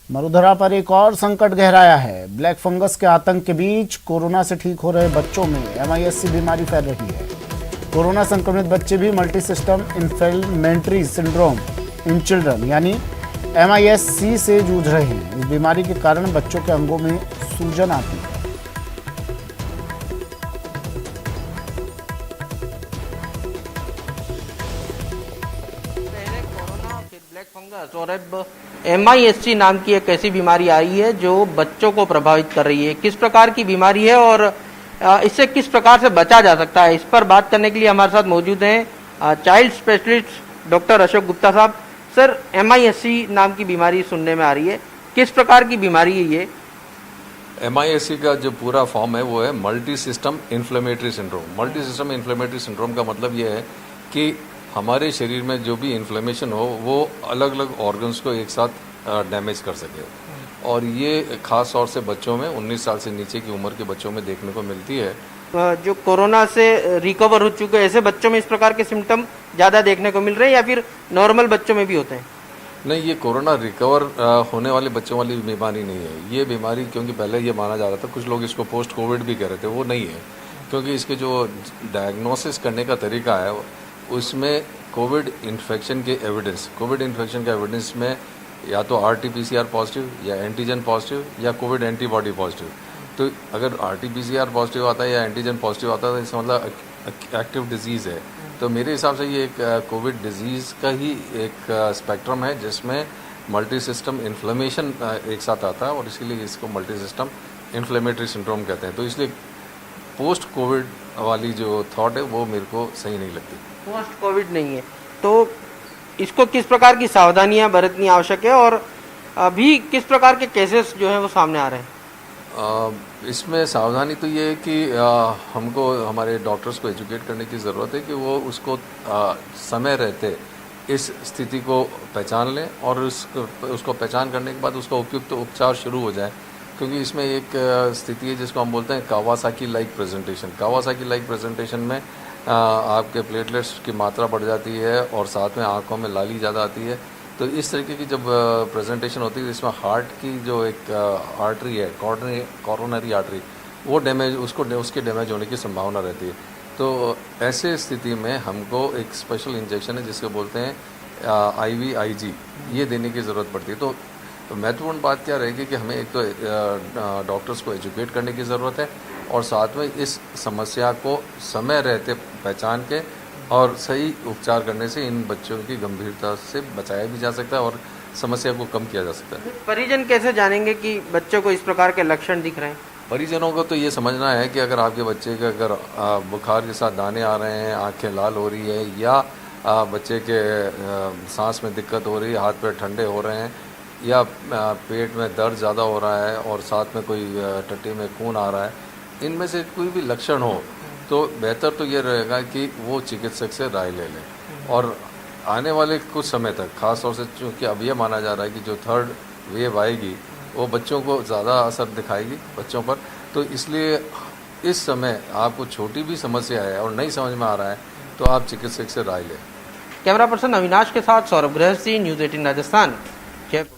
मरुधरा पर एक और संकट गहराया है। ब्लैक फंगस के आतंक के बीच कोरोना से ठीक हो रहे बच्चों में MIS-C बीमारी फैल रही है। कोरोना संक्रमित बच्चे भी multi system inflammatory syndrome in children यानी MIS-C से जूझ रहे हैं। इस बीमारी के कारण बच्चों के अंगों में सूजन आती है। ब्लैक फंगस और अब MIS-C नाम की एक ऐसी बीमारी आई है जो बच्चों को प्रभावित कर रही है। किस प्रकार की बीमारी है और इससे किस प्रकार से बचा जा सकता है, इस पर बात करने के लिए हमारे साथ मौजूद हैं child specialist doctor Ashok Gupta साहब। सर, MIS-C नाम की बीमारी सुनने में आ रही है, किस प्रकार की बीमारी है ये? MIS-C का जो पूरा फॉर्म है वो है multi system inflammatory syndrome. Multi system inflammatory syndrome का मतलब ये है कि हमारे शरीर में जो भी इन्फ्लेमेशन हो वो अलग अलग ऑर्गन्स को एक साथ डैमेज कर सके, और ये खास तौर से बच्चों में 19 साल से नीचे की उम्र के बच्चों में देखने को मिलती है। जो कोरोना से रिकवर हो चुके ऐसे बच्चों में इस प्रकार के सिम्टम ज़्यादा देखने को मिल रहे हैं या फिर नॉर्मल बच्चों में भी होते हैं? नहीं, ये कोरोना रिकवर होने वाले बच्चों वाली बीमारी नहीं है। ये बीमारी, क्योंकि पहले ये माना जा रहा था, कुछ लोग इसको पोस्ट कोविड भी कह रहे थे, वो नहीं है, क्योंकि इसके जो डायग्नोसिस करने का तरीका है उसमें कोविड इन्फेक्शन के एविडेंस में या तो RT-PCR पॉजिटिव या एंटीजन पॉजिटिव या कोविड एंटीबॉडी पॉजिटिव। तो अगर RT-PCR पॉजिटिव आता है या एंटीजन पॉजिटिव आता है तो इसका मतलब एक्टिव डिजीज़ है। तो मेरे हिसाब से ये एक कोविड डिजीज़ का ही एक स्पेक्ट्रम है जिसमें मल्टी सिस्टम इन्फ्लेमेशन एक साथ आता है, और इसीलिए इसको मल्टी सिस्टम इन्फ्लेमेटरी सिंड्रोम कहते हैं। तो इसलिए पोस्ट कोविड वाली जो थॉट है वो मेरे को सही नहीं लगती। पोस्ट कोविड नहीं है तो इसको किस प्रकार की सावधानियां बरतनी आवश्यक है और अभी किस प्रकार के केसेस जो है वो सामने आ रहे हैं? इसमें सावधानी तो ये है कि हमको हमारे डॉक्टर्स को एजुकेट करने की ज़रूरत है कि वो उसको समय रहते इस स्थिति को पहचान लें और उसको पहचान करने के बाद उसका उपयुक्त उपचार शुरू हो जाए, क्योंकि इसमें एक स्थिति है जिसको हम बोलते हैं Kawasaki like presentation. Kawasaki like presentation में आपके प्लेटलेट्स की मात्रा बढ़ जाती है और साथ में आंखों में लाली ज़्यादा आती है। तो इस तरीके की जब प्रेजेंटेशन होती है इसमें हार्ट की जो एक आर्टरी है, कॉरोनरी आर्टरी, वो डैमेज उसके डैमेज होने की संभावना रहती है। तो ऐसे स्थिति में हमको एक स्पेशल इंजेक्शन है जिसको बोलते हैं IVIG, ये देने की ज़रूरत पड़ती है। तो महत्वपूर्ण बात क्या रहेगी कि हमें एक तो डॉक्टर्स को एजुकेट करने की ज़रूरत है और साथ में इस समस्या को समय रहते पहचान के और सही उपचार करने से इन बच्चों की गंभीरता से बचाया भी जा सकता है और समस्या को कम किया जा सकता है। परिजन कैसे जानेंगे कि बच्चों को इस प्रकार के लक्षण दिख रहे हैं? परिजनों को तो ये समझना है कि अगर आपके बच्चे के अगर बुखार के साथ दाने आ रहे हैं, आंखें लाल हो रही है, या बच्चे के सांस में दिक्कत हो रही है, हाथ पैर ठंडे हो रहे हैं, या पेट में दर्द ज़्यादा हो रहा है और साथ में कोई टट्टी में खून आ रहा है, इनमें से कोई भी लक्षण हो तो बेहतर तो ये रहेगा कि वो चिकित्सक से राय ले लें। और आने वाले कुछ समय तक, खास तौर से चूँकि अब ये माना जा रहा है कि जो थर्ड वेव आएगी वो बच्चों को ज़्यादा असर दिखाएगी बच्चों पर, तो इसलिए इस समय आपको छोटी भी समस्या है और नहीं समझ में आ रहा है तो आप चिकित्सक से राय लें। कैमरा पर्सन अविनाश के साथ सौरभ गृहस्थी, न्यूज़ 18 राजस्थान, जयपुर।